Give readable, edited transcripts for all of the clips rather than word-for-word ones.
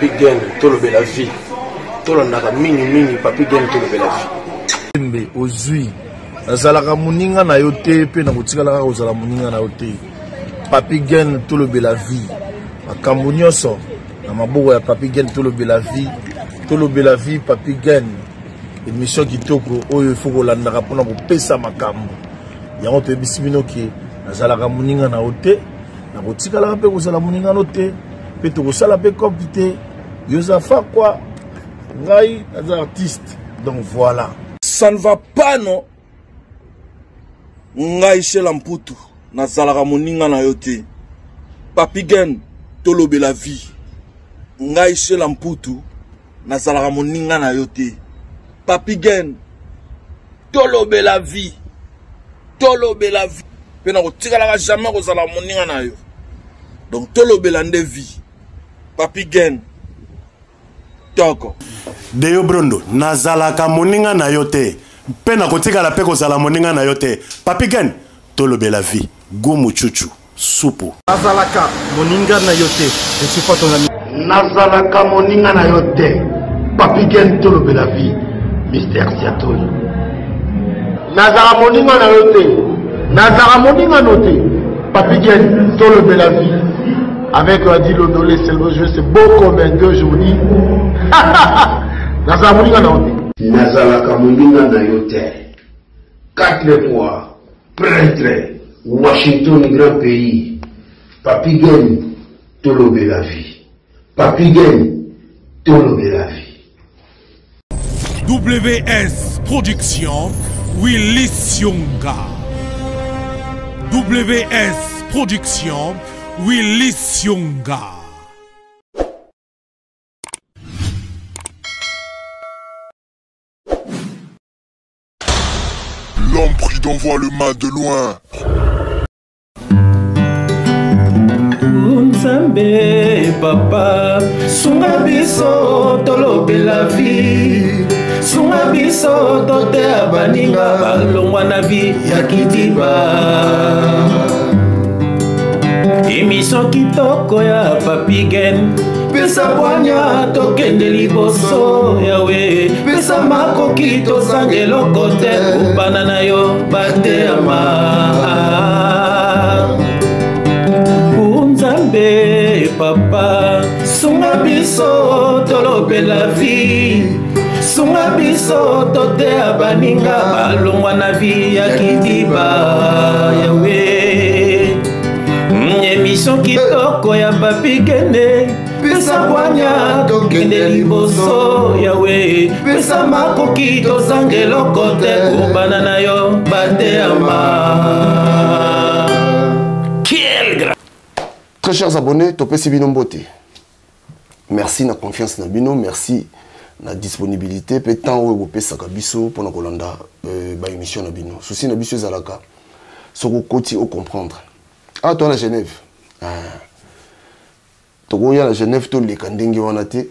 Papi Gen tolobe la vie. Tolonaka mini Papi Gen tolobe la vie. Mbe ozui nazalaka muninga na yote pe na kotikala kozala muninga na yote. Papi Gen tolobe la vie. Makambo nyonso na maboko ya Papi Gen tolobe la vie. Tolobe la vie Papi Gen. Émission kitoko oyo il faut kolandaka pona kopesa makambo. Yango to bisibino ki nazalaka muninga na yote. Na kotikala pe kozala muninga na yote. Pe to kosala pe compité. Yosafa quoi? Ngai as artiste. Donc voilà. Ça ne va pas non. Ngai chez Lamputu. Nazalaka moninga na yote. Papi Gen tolobe la vie. Ngai chez Lamputu. Nazalaka moninga na yote. Papi Gen tolobe la vie. Tolobe la vie. Pe na kotikala jamais kozala moninga na yo. Donc tolobe la nde vie. Papi Gen Toko. Deyo Brondo, nazalaka moninga na yote. Pena kotika la peko zala moninga na yote. Papi Gen, tolobe la vie. Gumu chuchu, supu. Nazalaka moninga na yote. Je suis pas ton ami. Nazalaka moninga na yote. Papi Gen tolobe la vie. Mystère Seattle. Nazalaka moninga na yote. Nazalaka moninga na yote. Papi Gen tolobe la vie. Avec Adi Lodolé, c'est le jeu, c'est beau comme un deux aujourd'hui. Nazalaka moninga na yote. Nazalaka moninga na yote. 4 fois, prêtre, Washington, grand pays. Papi Gen tolobe la vie. Papi Gen tolobe la vie. WS Production, Willy Sionga. WS Production, Willy Sionga. L'homme pris d'envoie le mal de loin. Nzambe papa sunga biso tolobe la vie. Sunga biso tote abaninga balongwa na vie ya kidiba. Émission kitoko ya Papi Gen. Pesa bwanya tokende liboso yawe. Pesa makoki tozange lokote kupana na yo bate ama. Nzambe papa sunga biso tolobe la vie. Sunga biso tote abaninga balongwa na vie ya kidiba yawe. Émission kitoko ya Papi Gen. Pesa bwanya tokende liboso yawe. Pesa makoki tozange lokote kupana na yo bate ama. Très chers abonnés, Topesi Bino Mbote. Merci na confiance na Bino, merci na disponibilité. Pétant ou vous pesa kabiso pour nous kolanda ba émission na Bino. Souci na biso zalaka. Soko koti au comprendre. Ah toi la Genève. Toko ya la Genève to le kandenge wana te.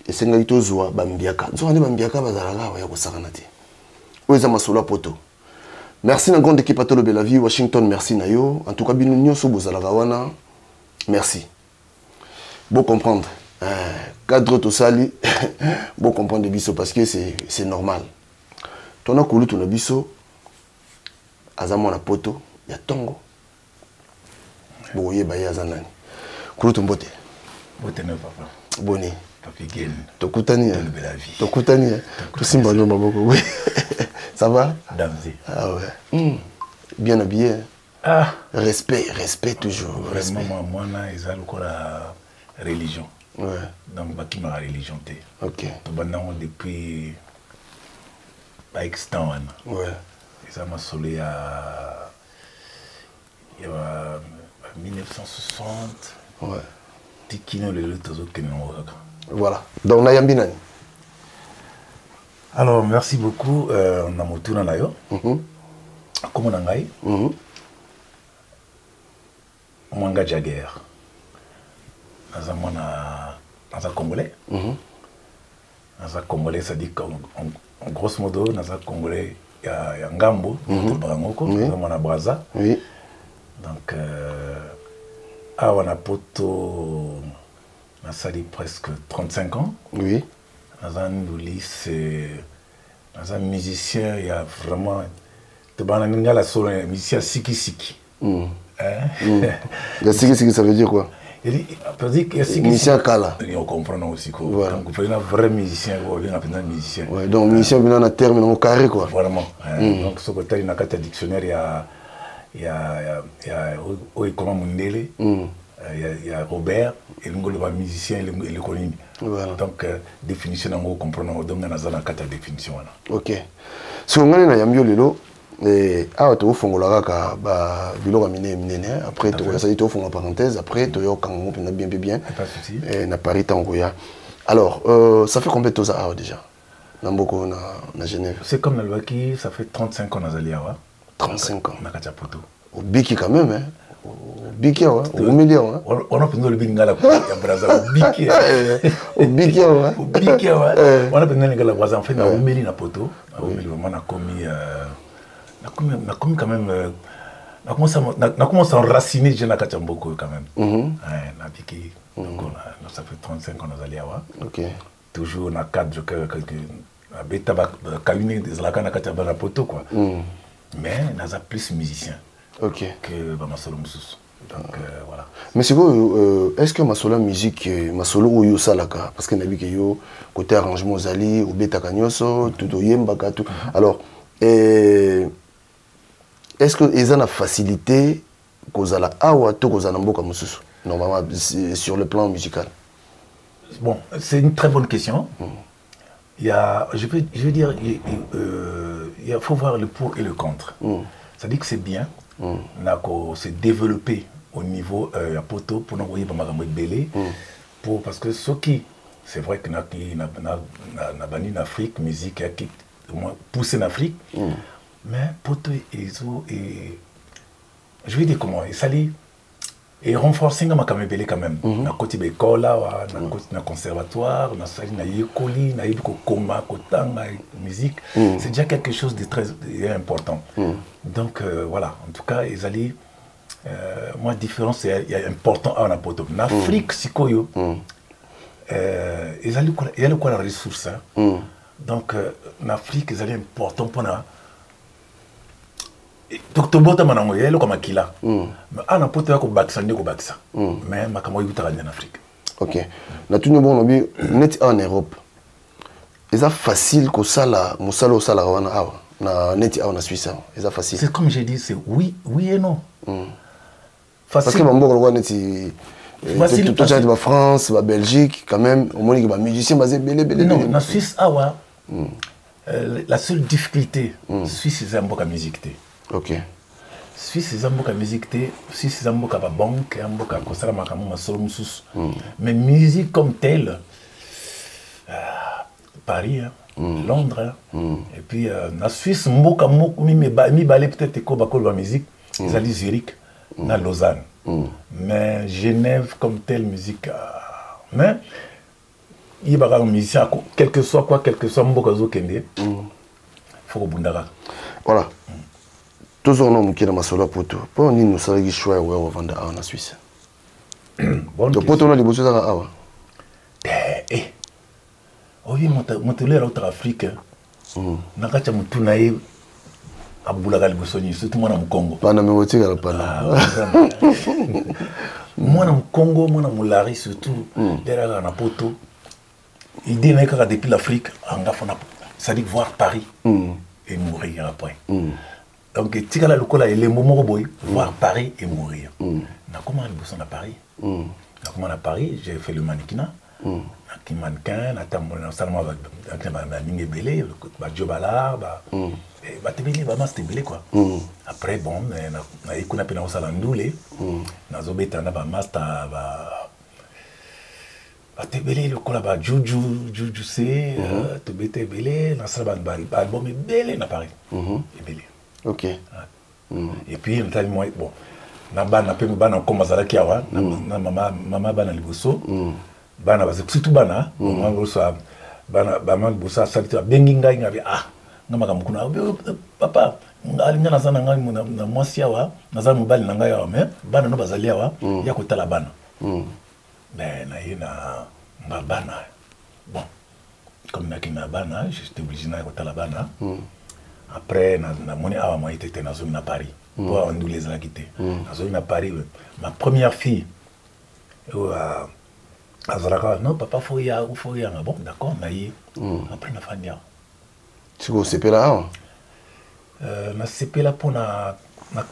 Esenga ito zwa bambiaka. Zo ande bambiaka bazalaka ya kosakana te. Oza masola poto. Merci na grande équipe Tolobe la vie Washington, merci na yo. En tout cas Bino nyoso bozalaka wana. Merci. Bon comprendre. Cadre tout sali. Bon comprendre biso parce que c'est normal. Ton a koulu ton biso. Azamo na poto. Ya tongo. Bon ye baye azanani. Koulu ton bote. Bote ne papa. Boni. Papi Gen. Tokutani. Tolobe la vie. Tokutani. Tout simba no maboko. Oui. Ça va? Damzi. Ah ouais. Bien habillé. Ah. Respect toujours. Vraiment, moi, ils ont la religion. Ouais. Donc, qui m'a religion. Ok. Depuis. Pas extant. Ouais. Ça m'a solé à. Il y a 1960. Ouais. Tikino le Voilà. Donc, Nayambi Nani. Alors, merci beaucoup. On a monté dans l'ayo. Comment on a eu? Mwanga Jagger. Dans un Congolais. Dans un Congolais, ça dit qu'en grosso modo, dans un Congolais, il y a Ngambo, Brangoko, dans un Braza. Donc, on a poto nasali presque 35 ans. Oui. Naza Ndouli, c'est un musicien, il y a vraiment... La solo, musicien siki-siki. La siki-siki, ça veut dire quoi? Musicien Kala. On comprend aussi. Voilà. Donc, il y a un vrai musicien, il y a un musicien. Ouais, donc, musicien, il y a un terme, il y a un carré, quoi. Vraiment. Donc, ce côté, il y a un dictionnaire, il y a Oikoma Mundele, il y a Robert, et il y a un musicien, et il y a donc, définition, on comprend, donc, il y a une définition. Ok. Si on a un yambiolilo, awa tofongola kaka ba biloko minene après to ça dit tofonga parenthèse après to yo kango pena bien na Paris tangoya. Alors ça fait combien de temps awa déjà na mboko na Genève? C'est comme la loi qui ça fait 35 ans nazali awa. 35 ans na kacha poto. Au biki quand même hein. Au biki wa au million hein. On a pris le bingala ya braza au biki. Au biki wa. Au biki wa. On a pris le bingala braza en fait na au meli na poto. Au meli vraiment na commis na commis quand même na commencé à enraciner Jena Kachamboko quand même. Na biki. Donc ça fait 35 ans nous allons avoir. OK. Toujours na cadre que beta cabinet des la kana Kachamba na poto quoi. Mais n'a plus musicien. OK. Que Masolo Moussous. Donc voilà. Mais c'est quoi est-ce que Masolo musique Masolo ou yo salaka parce que na biki yo côté arrangement zali ou beta kanyoso tout yemba tout. Alors est-ce que ils ont la facilité kozala awa to kozala mboka mususu normalement sur le plan musical? Bon, c'est une très bonne question. Il y a, je veux dire, il faut voir le pour et le contre. Ça dit que c'est bien, se développer au niveau à poto pour nous voyer belé, pour parce que ce qui, c'est vrai que na bani en Afrique, musique qui pousse en Afrique, mais poto et je vais dire comment, il s'allie et renforcer ma camébélé quand même. Na côté école là, na conservatoire, na sali na yekoli, na yiko koma, kotanga, musique. C'est déjà quelque chose de très important. Donc voilà, en tout cas, ils allaient. Moi, différence, il y a important à poto. En Afrique, si koyo, ils allaient il y a quoi la ressource. Donc en Afrique, ils allaient important pour na. Donc, tu as manango yelo comme akila. Mais ana poto yako bakisa ndeko bakisa. Mais makamo yuta en Afrique. OK. Na tout bon lobi net en Europe. C'est facile que ça la musala au sala wana awa. Na net en Suisse. C'est facile. C'est comme j'ai dit, c'est oui et non. Facile. Parce que bambo ko net facile. Tout ça de France, la Belgique quand même, au moins les musiciens basés belé. Non, na Suisse awa. La seule difficulté, Suisse c'est un peu la musique. OK. Suisse c'est un peu la musique, Suisse c'est un peu la banque, un peu la concert ma solo musus. Mais musique comme telle, Paris, Londres, et puis la Suisse, mi balé peut-être que la musique, ils allaient Zurich, na Lausanne. Mais Genève comme telle musique, mais il y a un musicien, quel que soit Mboka Zokende, il faut bundara. Voilà. Tous on a qui dans ma solo poto. Pour on nous ça qui choix ouais on vendre en Suisse. Bon. Le poto on a des bosses à awa. Oui, mon télé en Afrique. Nakacha mutunae abulaga libosoni surtout moi dans Congo. Pas na me tika la pana. Moi dans Congo, moi dans Mulari surtout derrière na poto. Idée n'est que depuis l'Afrique, ça dit voir Paris et mourir après. Donc, si la locola est les moments voir Paris et mourir. Na comment le bosson à Paris? Na comment à Paris, j'ai fait le mannequinat. Qui mannequin, na tam na salma avec ma mingue belé, ba jobala, ba te belé, ba mas te belé quoi. Après bon, na ikuna pena osalandule, na zobeta na ba masta ba te belé le kola ba juju c'est te bete belé, na salba ba album est belé na Paris. Et belé. OK. Et puis on t'a dit moi bon na bana pe bana comme mazala kiawa na mama bana liboso bana ba surtout bana moi bosa bana bana bosa salita bengi ngai ngabi ngama kamukuna papa ngali ngana sana ngai na mwasi yawa na za mobali na ngai yawa mais bana no bazali yawa ya kotala bana Mais na bana. Bon, comme na bana, j'étais obligé d'aller à la bana. Après, moi, j'étais dans Paris. Pour on nous les a quittés. Dans Paris, ma première fille, à Zalaka, non, papa, faut y aller. Bon, d'accord, naïe. Après, na fania. Tu vois, c'est pas là. Na CP là pour na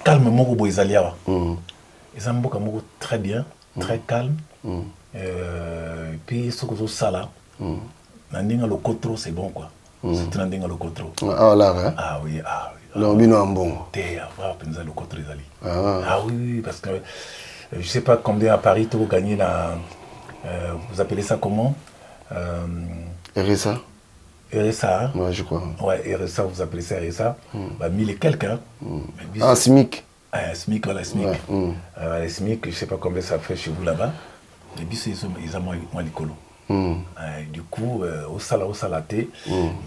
calme moko boizalia. Ils ont beaucoup très bien, très calme. Puis ce que je sais là, nandinga le contrôle c'est bon quoi. C'est nandinga le contrôle. Ah là hein. Ah oui, ah oui. Non, bino bon. T'es avoir penser le contrôle zali. Ah oui, parce que je sais pas combien à Paris tu gagner la vous appelez ça comment RSA. RSA, hein? Ouais, je crois. Ouais, RSA, vous appelez ça RSA. Bah, 1000 et quelques. Hein? Ah, SMIC. SMIC, voilà, SMIC. Ouais. Les SMIC, je ne sais pas combien ça fait chez vous là-bas. Et puis, ils ont moins l'écolo. Du coup, au salaté,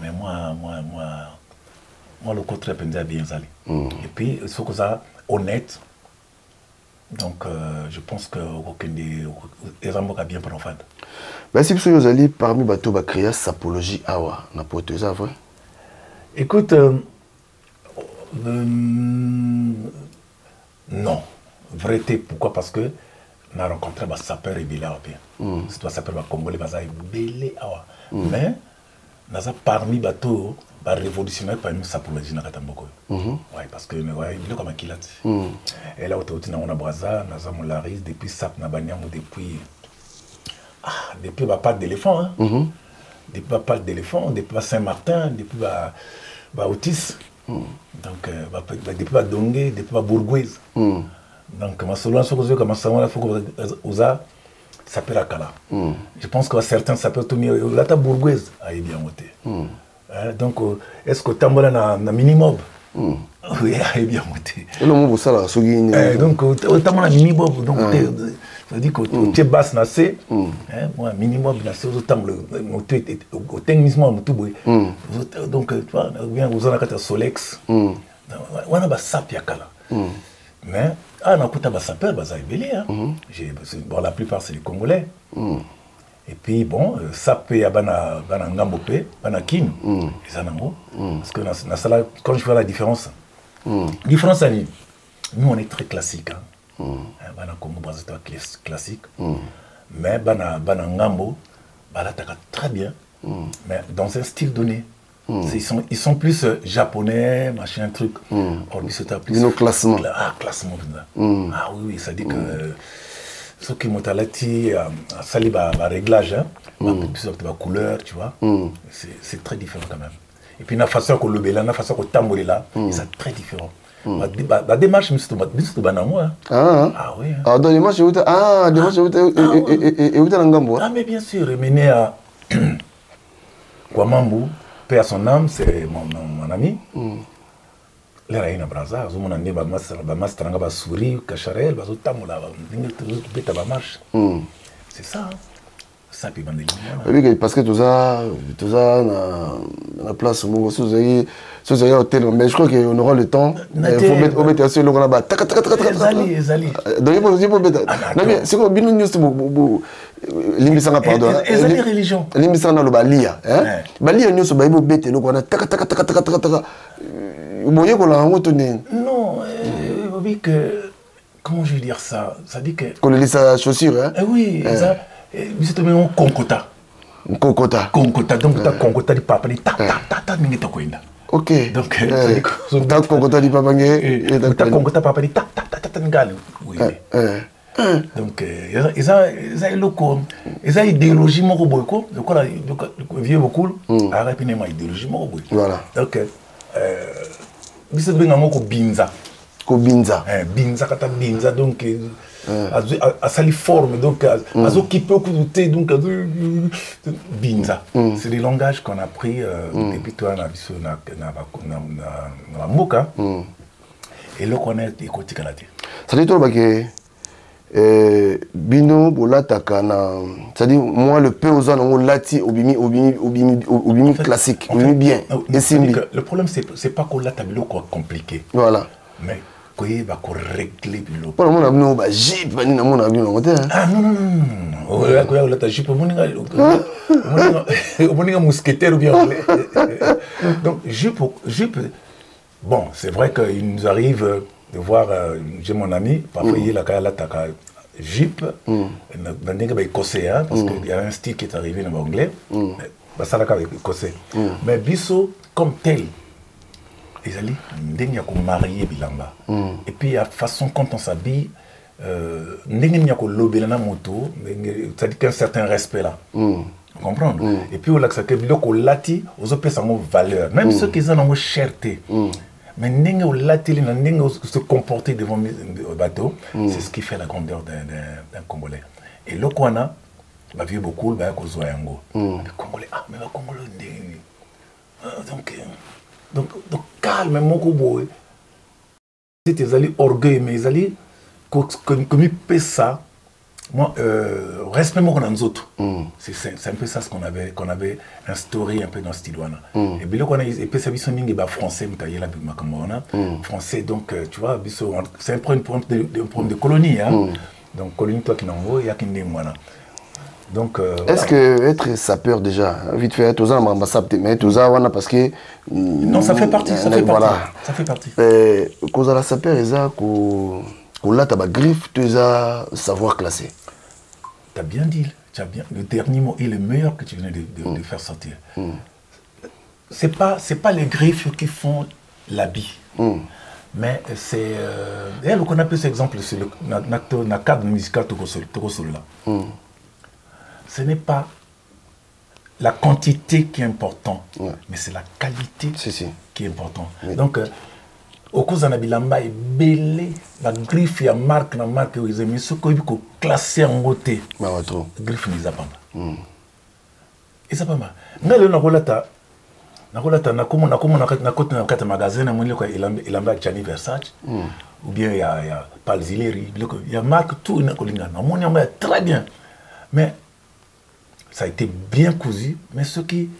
mais moi, le contraire, je bien aller. Et puis, il faut que ça honnête. Donc, je pense que les gens vont bien prendre en fait. Ben, si vous allez parmi bateaux, va créer sapologie awa, na pote, ça vrai? Écoute, non. Vérité, pourquoi? Parce que on a rencontré un sapeur et Bélé bien. C'est toi sapeur congolais, Bélé awa. Mais, on a parmi bateaux, va révolutionner par une sapologie na Katamboko. Ouais, parce que il est comme un kilat. Et là, on a Braza, on a Molaris, depuis Sap, on a Banyamou, depuis pas d'éléphant, hein. Depuis pas d'éléphant, depuis Saint-Martin, depuis Otis, donc depuis Dongé, depuis Bourgoise. Donc, ma solution, c'est que il faut que ça peut la cala. Je pense que certains ça peut tenir la Bourgoise a bien voté. Donc, est-ce que tu as un minimum? Oui, a bien voté. Et le mot ça là, donc, tu as un minimum, donc ça veut dire que tu es basse, moi, minimum, au techniquement, donc, tu vois, vous avez un Solex, on a un sapiakala. Mais, on a un sapeur, bon, la plupart, c'est les Congolais. Et puis, bon, sapé, il y a un ngambopé, un kin, parce que quand je fais la différence, nous, on est très classique. Bana Congo Brazzaville classique, mais bana ngambo, bana taka très bien, mais dans un style donné. Ils sont plus japonais, machin truc. Or plus nos classements. Ah classement. Ah oui, ça dit que ce qui m'otalati sali ba réglage, plus de couleur, tu vois. C'est très différent quand même. Et puis la façon qu'on le bela, la façon qu'on tamboule là, c'est très différent. La démarche, c'est moi. Ah oui. Ah, dans les matchs, ah, mais bien sûr, il est né à Kwamambu, paix à son âme, c'est mon ami. Là, il y a un braza, il y a un mastranga, il souris, cacharel, il y a un marche. C'est ça. Ça peut bander. Oui, parce que tout ça, la place où vous avez hôtel, mais je crois qu'on aura le temps. Il faut mettre assez le là-bas. Zali. Donc, il faut mettre. Non, mais c'est comme une news, l'imbissanga, pardon. Et les religions. L'imbissanga, le balia. Balia, nous sommes baïbo bête, nous on a non, oui, que. Comment je vais dire ça? Ça dit que. Qu'on lit sa chaussure, hein? Oui, ça. C'est un concota. Concota. Donc, tu as concota du papa, ta n'ingeta koinda. Ok. Donc, tu as concota du papa, tu as concota papa, ta n'ingale. Oui. Donc, ils ont une idéologie moroboiko. Donc, le vieux beaucoup, arrête une idéologie moroboiko. Voilà. Donc, ils ont une binza. Binza. Binza, kata binza, donc. À sa forme, donc à s'occuper au thé, donc binza. C'est des langages qu'on a pris depuis toi dans la moka. Et là qu'on est écouté canadien. Ça dit toi que bino bolataka na, ça dit moi le peu aux ans lati obimi classique, obimi bien. Le problème c'est pas qu'on l'a tableau compliqué. Voilà. Mais koyeba ko régler biloko pour mon abno ba jeep bani na mon abno ngote ah non oya koya la ta jeep moninga mousquetaire ou bien donc jeep bon c'est vrai qu'il nous arrive de voir j'ai mon ami parfois il la kala ta jeep na ndenge ba écossais hein parce qu'il y a un style qui est arrivé en anglais ba ça la ka écossais mais biso comme tel ils allaient ndenge ya ko marier bilamba et puis la façon quand on s'habille ndenge ya ko lobela na moto ça dit qu'un certain respect là comprendre et puis au lac ça que biloko lati aux opes ça valeur même ceux qui ont une cherté mais ndenge au lati na ndenge se comporter devant le bateau c'est ce qui fait la grandeur d'un Congolais et le kwana ba vieux beaucoup ba ko zo yango le Congolais ah mais le Congolais ndenge donc calme moko boy c'était allé orgueil mais ils allaient comme il fait ça moi respect moi qu'on a nous autres c'est un peu ça ce qu'on avait instauré un peu dans ce style et bien qu'on a et puis ça biso mingi ba français mutaye la bima comme on français donc tu vois biso c'est un problème de colonie hein donc colonie toi qui n'envoie il y a qui n'est moi donc est-ce que être sapeur déjà vite fait tous en ambassade mais tous en parce que non ça fait partie voilà ça fait partie cause à la sapeur eza ko là ta ba griffe tous à savoir classer tu as bien dit le dernier mot est le meilleur que tu venais de faire sortir c'est pas les griffes qui font l'habit mais c'est elle qu'on appelle cet exemple c'est le cadre musical tout là ce n'est pas la quantité qui est importante, mais c'est la qualité qui est importante. Donc, au cause de bilamba est belé, la griffe et la marque, ils aiment ce qu'on peut classer en beauté. Griffe n'est pas mal. Et ça pas mal. Nous allons na kata magasin na mwili kwa ilamba Gianni Versace ou bien il y a Palzileri, il y a marque tout na kolinga. Na mwili très bien. Mais ça a été bien cousu, mais ce qui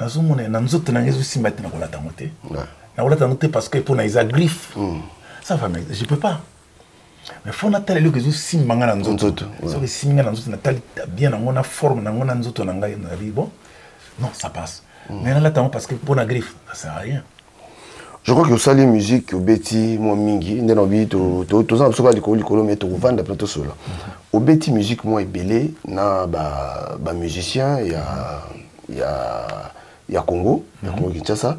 nous aussi maintenant parce que pour les griffes, ça va, mais je ne peux pas. Mais il faut que les si manga nous autres, si manga nous autres, bien dans mon forme, dans mon autres, bon, non, ça passe. Mais là, parce que pour la griffe, ça ne sert à rien. Je crois que ça les musiques au Betty moi mingi ndenobi to ça parce que les colo mais to vendre plateau solo au Betty musique moi belé na ba musicien il y a Congo Kinshasa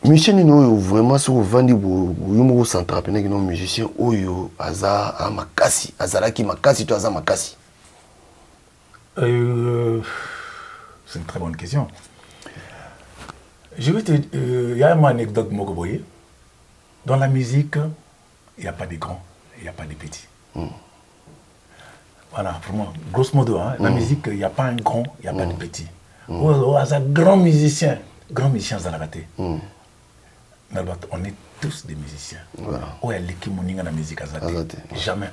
musicien no vraiment sur vendre yumo central pena que non musicien oyo aza amakasi azalaki makasi to aza makasi c'est une très bonne question. Je vais te dire, il y a une anecdote Mogoboye. Dans la musique, il n'y a pas de grands, il n'y a pas de petits. Voilà, vraiment, grosso modo, hein, la musique, il n'y a pas un grand, il n'y a pas de petit. Un grand musicien à la raté. On est tous des musiciens. Oh, il y a l'équipe moninga la musique à Zate. Jamais.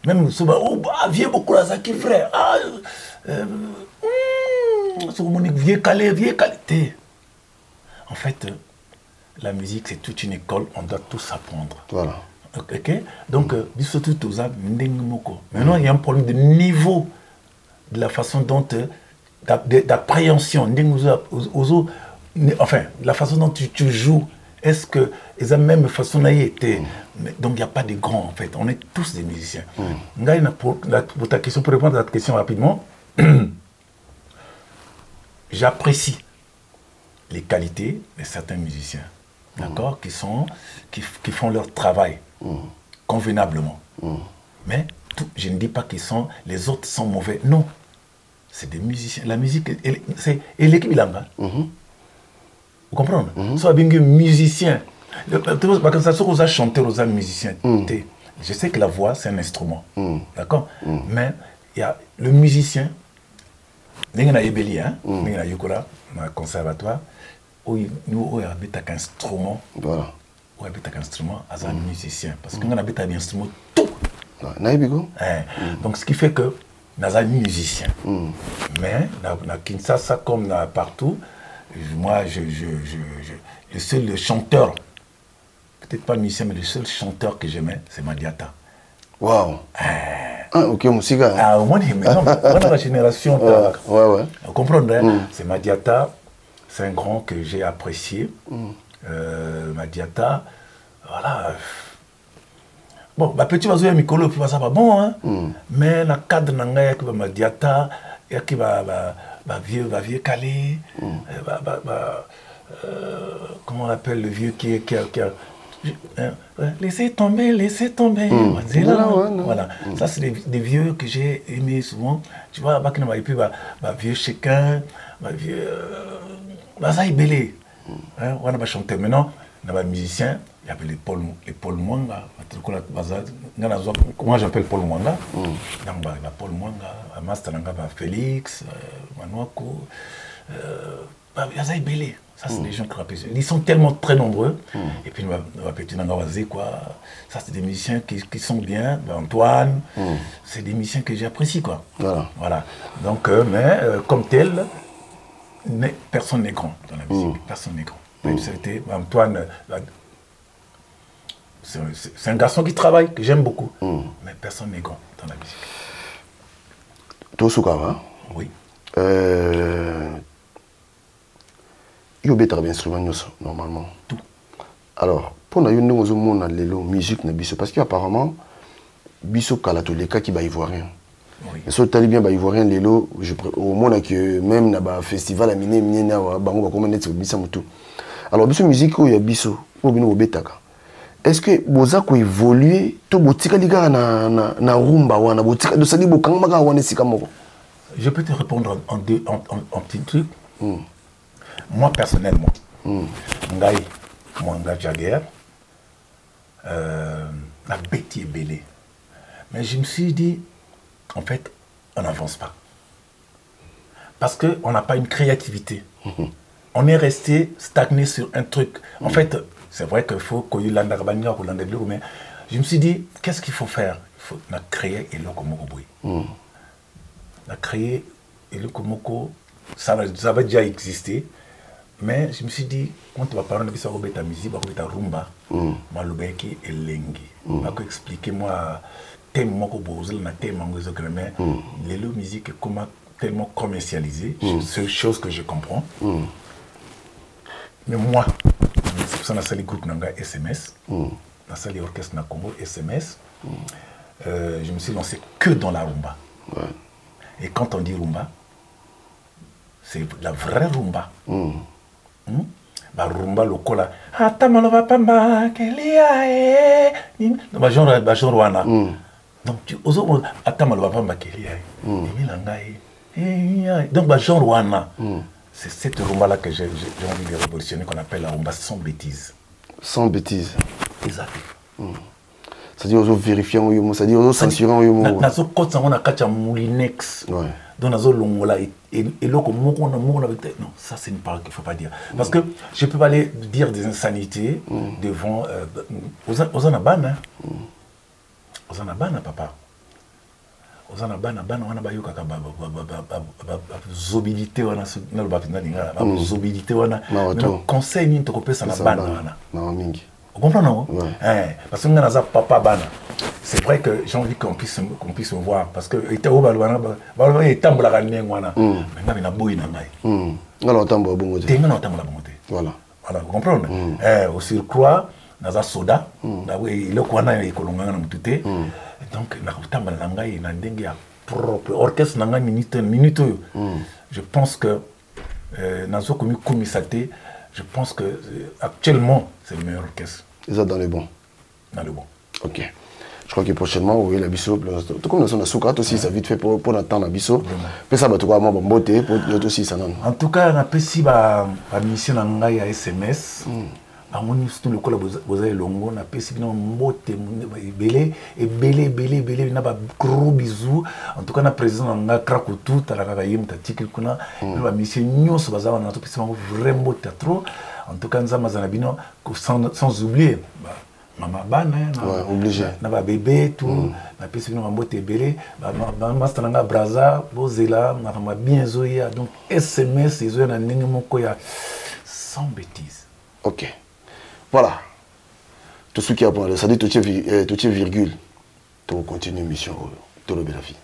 Même souvent, oh, vieux beaucoup à Zaki, frère. Vieux qualité. En fait, la musique, c'est toute une école, on doit tous apprendre. Voilà. Ok? Donc, maintenant, il y a un problème de niveau, de la façon dont, d'appréhension, enfin, la façon dont tu joues. Est-ce que, ils ont la même façon été. Donc, il n'y a pas de grands, en fait. On est tous des musiciens. Pour ta question, pour répondre à ta question rapidement, j'apprécie les qualités de certains musiciens, d'accord, qui font leur travail convenablement. Mais je ne dis pas que les autres sont mauvais. Non, c'est des musiciens. La musique, c'est l'équipe bilanga. Vous comprenez? Soit bien que musicien, parce que ça se aux chanteurs, aux musiciens. Je sais que la voix c'est un instrument, d'accord, mais il y a le musicien. Nous avons Ebeli, nous avons Yukura, dans le conservatoire, où nous avons un instrument. Voilà. Où nous avons un instrument, un musicien. Parce que nous avons un instrument tout. Donc ce qui fait que nous avons un musicien. Mais dans Kinshasa, comme partout, moi, le seul chanteur peut-être pas musicien, mais le seul chanteur que j'aimais, c'est Madiata. Waouh. Ah, ok, musique. Ah, moi, la génération. Ouais. Vous comprenez, c'est Madiata, c'est un grand que j'ai apprécié. Madiata, voilà. Bon, bah, petit oiseau, Mikolo, puis ça va bon, hein. Mais dans le cadre de Madiata, il y a qui va vieux Calais, comment on appelle le vieux qui a laissez tomber, voilà. Ça c'est des vieux que j'ai aimé souvent, tu vois, et puis vieux chacun, vieux ça est belé, on a chanté. Maintenant on a un musicien, il y avait les Paul Mwanga, comment j'appelle Paul Mwanga, donc Paul Mwanga, Master Félix, Manuako, ça est belé. Ça, c'est des gens qui rappellent. Ils sont tellement très nombreux. Et puis, ça, c'est des musiciens qui sont bien. Antoine, c'est des musiciens que j'apprécie, quoi. Voilà. Donc, mais comme tel, personne n'est grand dans la musique. Personne n'est grand. Antoine, c'est un garçon qui travaille, que j'aime beaucoup. Mais personne n'est grand dans la musique. Tosukawa? Oui. Il y a des instruments normalement. Tout. Alors, pour nous, nous avons la musique, parce qu'apparemment, biso kalatoleka qui va ivoirien. Mais si tu as bien ivoirien, lelo, au moins que même dans le festival à Miné, bango comme net bisa mutu. Alors, biso musique il y a biso, obino obetaka. Est-ce que vous avez évolué, to botika liga na rumba wana botika de sali bokanga maka wana sika moko? Je peux te répondre en petit truc. Moi, personnellement, Ngaï, Mwanga Jagger, la bêtise est belle. Mais je me suis dit, en fait, on n'avance pas. Parce qu'on n'a pas une créativité. On est resté stagné sur un truc. En fait, c'est vrai qu'il faut qu'on y lande mais je me suis dit, qu'est-ce qu'il faut faire? Il faut créer et lokomoko. La créer et lokomoko, ça va déjà exister. Mais je me suis dit, quand tu vas parler de ta musique, de ta rumba, malobeki et lengi. Expliquez-moi, tellement que vous avez tellement mais les musique est tellement commercialisée, c'est une chose que je comprends. Mais moi, c'est pour ça que j'ai groupe Nanga SMS, j'ai orchestre na Congo SMS, je me suis lancé que dans la rumba. Et quand on dit rumba, c'est la vraie rumba. La rumba lokola atamalova pamba kelia genre wana donc tu ozo atamalova pamba kelia donc genre wana c'est cette rumba là que j'ai envie de révolutionner, qu'on appelle la rumba sans bêtises. Sans bêtises. Exact. C'est-à-dire ozo vérifier c'est-à-dire ozo censurer nazo kotsa ngona kacha moulinex. Donc, non, ça c'est une parole qu'il ne faut pas dire. Parce que je ne peux pas aller dire des insanités devant aux anabana. Aux anabana, papa. Aux anabana, on a bayo kaka zobilité wana zobilité wana. Conseil ni toko pesa na bana wana. Vous comprenez, non? Parce que nous avons papa bana. C'est vrai que j'ai envie qu'on puisse me voir. Parce que il était au balwana, il était en blague wana. Maintenant il a beau il a maille. Alors tambo bongo. Voilà. Voilà, vous comprenez? Au surcroît, nous avons soda. Il est quoi na ikolonga na mutute. Donc na tamba na ngai na ndenge ya propre orchestre na ngai minute. Je pense que nazo komi komisate. Je pense que actuellement c'est le meilleur orchestre. Ils sont dans le bon. Dans le bon. Ok. Je crois que prochainement, oui, la biso, tout comme nous sommes à Soukat aussi, ça vite fait pour attendre la biso. Mais ça va tout quoi, moi, beauté, pour l'autre aussi, ça non. En tout cas, on a pu si la mission à SMS. À mon niveau, le col vous avez longo, on a pu si bien beauté, belé, on a pas gros bisous. En tout cas, on a président on a Krakutu, t'as la cagaïm, t'as tikil kuna, la mission nyos, baza, on a tout petit vraiment trop. En tout cas, nous avons sans oublier. Maman ban, obligé. Naba bébé tout, na pesi no mbote belé, ba master nga braza, bozela, na bien zoya, donc SMS zoya na ndenge moko ya sans bêtises. OK. Voilà. Tout ce qui a parlé, ça dit tout est virgule. Tu continues mission. Tout le bel vie.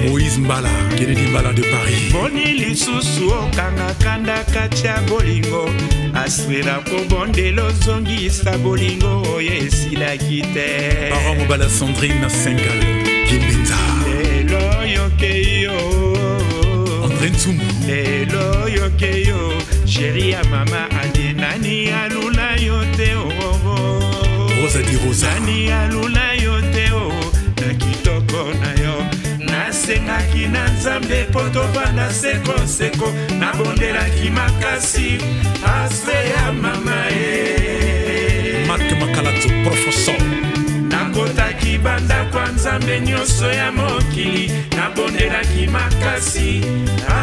Moïse Mbala, Kennedy Mbala de Paris. Boni lisusu okanga kanda katia bolingo aswela ko bondelo zongisa bolingo oyesila kite. Baron Mobala Sandrine na Sengal, Kimbenza. Lelo yokeyo André Ntsumbu. Lelo yokeyo chérie ya mama ande nani alula yote oh. Rosa di Rosa. Nani alula yote oh. Na kitoko na yo. Nasengaki na nzambe po tovanda sekoseko nabondelaki makasi ase ya mama e Mark Makalato, professeur. nakotaki banda kwa nzambe nyonso ya mokili nabondelaki makasi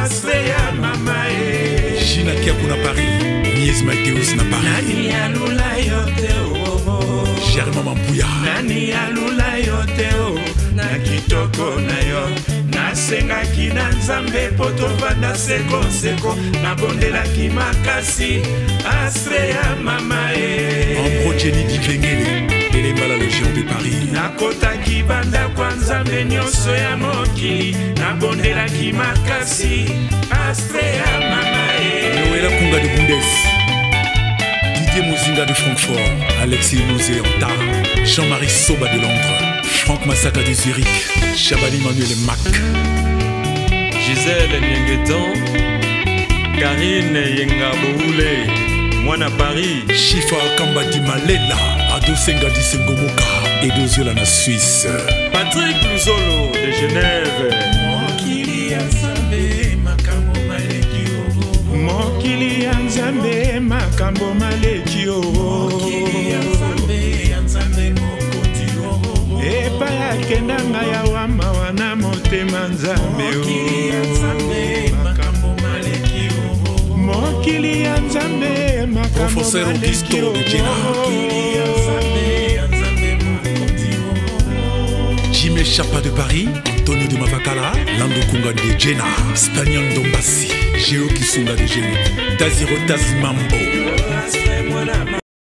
ase ya mama e Gina Kiakou na Paris, Nies Mateus na Paris. nani alula yo te o Germain Mambuya. nani alula yo te o na kitoko na yo nasengaki na nzambe po tovanda sekoseko nabondelaki makasi ase ya mama e Ambro Jenny Dikengele, Elembala le géant de Paris. nakotaki banda kwa nzambe nyonso ya mokili nabondelaki makasi ase ya mama e Noëlla Kunga de Bundes, Didier Mozinga de Francfort, Alexis Mouzé Anta, Jean-Marie Soba de Londres, Franck Massaka de Zurich, Chabani Manuel Mac, Gisèle Nyengeton, Karine Yengaboule, Mwana Paris, Chifa Kamba di Malela, Ado Senga di Sengomoka, Edo Ziola na Suisse, Patrick Luzolo de Genève, mokili ya nzambe makambo maleki o mokili ya nzambe makambo maleki o mokili ya nzambe mokoti o epai akendanga ya wama wana motema nzambe o mokili ya nzambe makambo maleki o mokili ya nzambe makambo Professeur Augusto de Jena, Jimé Chapa de Paris, Antonio de Mavakala, Lando Kunga de Jena, Spaniel Dombassi, Géo Kisunga de Géo, Taziro Tazimambo.